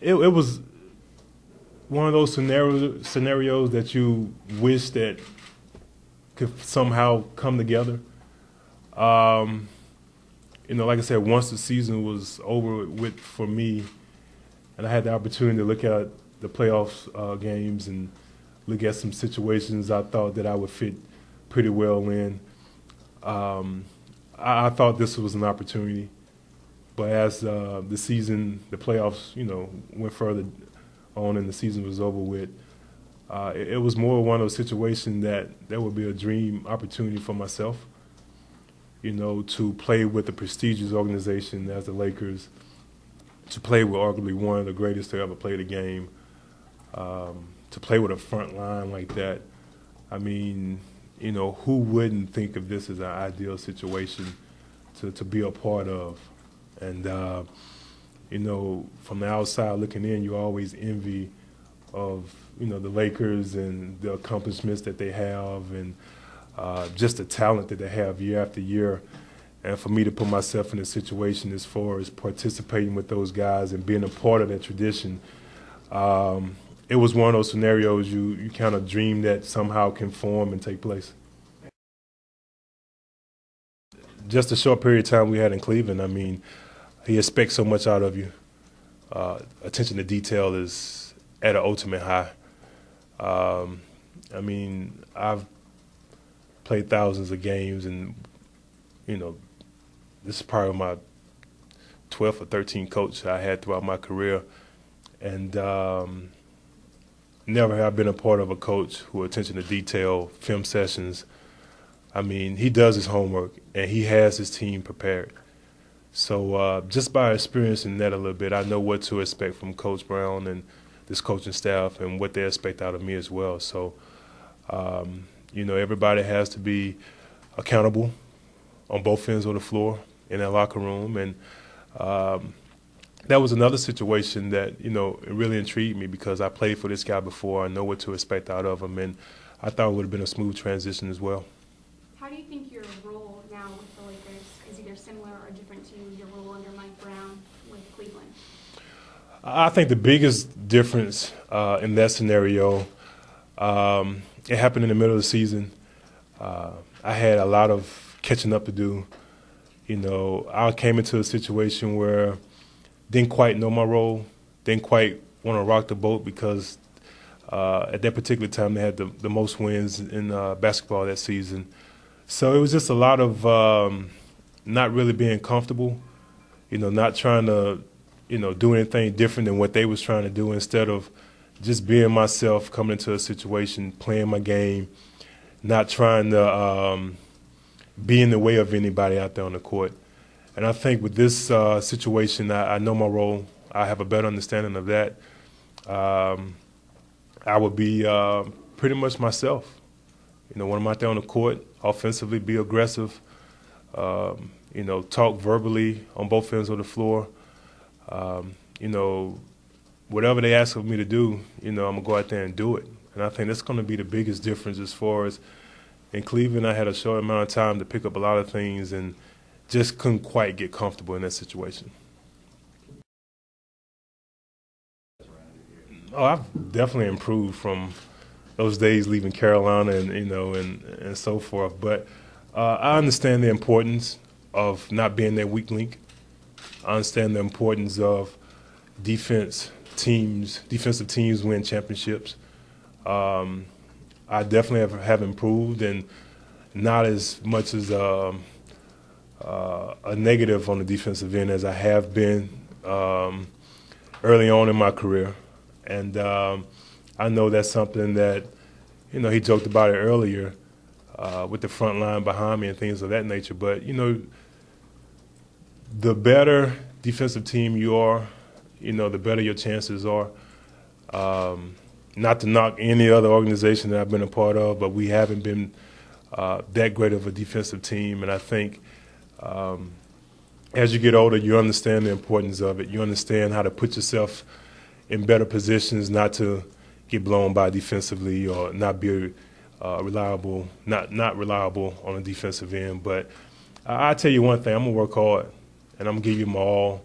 it was one of those scenarios that you wish that could somehow come together. Like I said, once the season was over with for me, and I had the opportunity to look at the playoffs games and look at some situations I thought that I would fit pretty well in. I thought this was an opportunity, but as the playoffs, went further on and the season was over with, it was more one of those situations that would be a dream opportunity for myself, to play with a prestigious organization as the Lakers, to play with arguably one of the greatest to ever play the game, to play with a front line like that. I mean, who wouldn't think of this as an ideal situation to be a part of? And, from the outside looking in, you always envy of, the Lakers and the accomplishments that they have and just the talent that they have year after year. And for me to put myself in a situation as far as participating with those guys and being a part of that tradition, it was one of those scenarios you kind of dream that somehow can form and take place. Just a short period of time we had in Cleveland, I mean, he expects so much out of you. Attention to detail is at an ultimate high. I've played thousands of games, and, this is probably my 12th or 13th coach I had throughout my career. And never have I been a part of a coach who attention to detail, film sessions. I mean, he does his homework, and he has his team prepared. So just by experiencing that a little bit, I know what to expect from Coach Brown and this coaching staff and what they expect out of me as well. So, everybody has to be accountable on both ends of the floor in that locker room. And that was another situation that, it really intrigued me because I played for this guy before. I know what to expect out of him, and I thought it would have been a smooth transition as well. How do you think your role now with the Lakers is either similar or different to your role under Mike Brown with Cleveland? I think the biggest difference in that scenario, it happened in the middle of the season. I had a lot of catching up to do. I came into a situation where didn't quite know my role, didn't quite want to rock the boat because at that particular time they had the most wins in basketball that season. So it was just a lot of not really being comfortable, not trying to, do anything different than what they was trying to do, instead of just being myself, coming into a situation, playing my game, not trying to be in the way of anybody out there on the court. And I think with this situation, I know my role. I have a better understanding of that. I would be pretty much myself. When I'm out there on the court, offensively, be aggressive, talk verbally on both ends of the floor. Whatever they ask of me to do, I'm going to go out there and do it. And I think that's going to be the biggest difference as far as in Cleveland, I had a short amount of time to pick up a lot of things and just couldn't quite get comfortable in that situation. Oh, I've definitely improved from those days leaving Carolina and so forth. But I understand the importance of not being that weak link. I understand the importance of defensive teams win championships. I definitely have improved, and not as much as a negative on the defensive end as I have been early on in my career. And I know that's something that, he joked about it earlier with the front line behind me and things of that nature. But, the better defensive team you are, the better your chances are. Not to knock any other organization that I've been a part of, but we haven't been that great of a defensive team. And I think as you get older, you understand the importance of it. You understand how to put yourself in better positions not to get blown by defensively or not be reliable, not reliable on the defensive end. But I tell you one thing, I'm going to work hard, and I'm going to give you my all.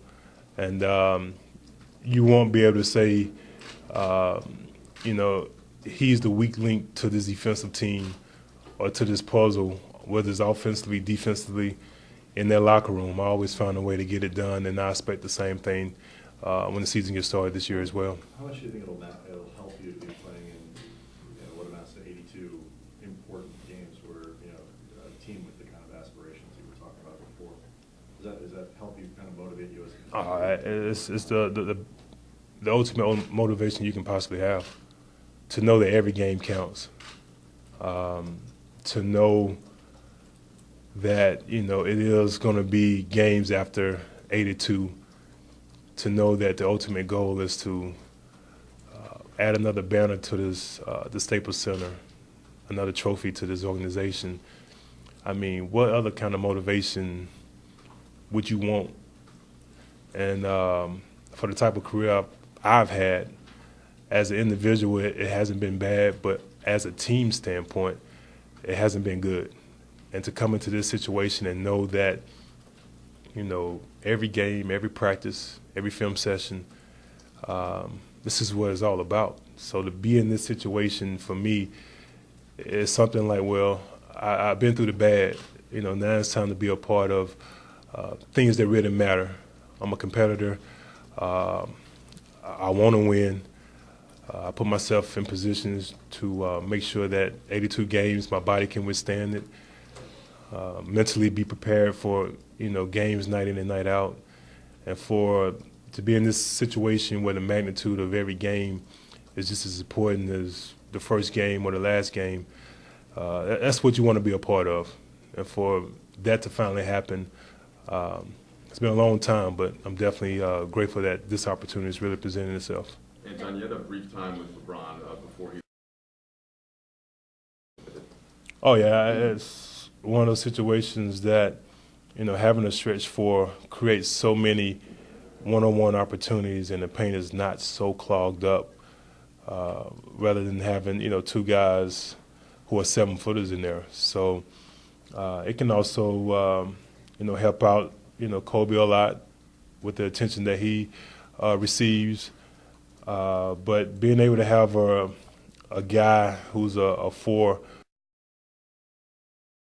And, you won't be able to say, you know, he's the weak link to this defensive team or to this puzzle, whether it's offensively, defensively, in their locker room. I always find a way to get it done, and I expect the same thing when the season gets started this year as well. How much do you think it'll help you to be playing in what amounts to 82 important games where a team with the kind of aspirations you were talking about before? Does that help you kind of motivate you as a It's the ultimate motivation you can possibly have, to know that every game counts, to know that it is going to be games after 82, to know that the ultimate goal is to add another banner to this the Staples Center, another trophy to this organization. I mean, what other kind of motivation would you want? And for the type of career I've had, as an individual, it hasn't been bad, but as a team standpoint, it hasn't been good. And to come into this situation and know that, every game, every practice, every film session, this is what it's all about. So to be in this situation for me is something like, well, I've been through the bad. Now it's time to be a part of things that really matter. I'm a competitor. I want to win. I put myself in positions to make sure that 82 games, my body can withstand it. Mentally be prepared for games night in and night out, and to be in this situation where the magnitude of every game is just as important as the first game or the last game. That's what you want to be a part of, and for that to finally happen, it's been a long time, but I'm definitely grateful that this opportunity is really presenting itself. Antawn, you had a brief time with LeBron before he. Oh yeah, it's one of those situations that having a stretch for creates so many one-on-one opportunities, and the paint is not so clogged up. Rather than having two guys who are 7-footers in there, so it can also help out Kobe a lot with the attention that he receives. But being able to have a guy who's a 4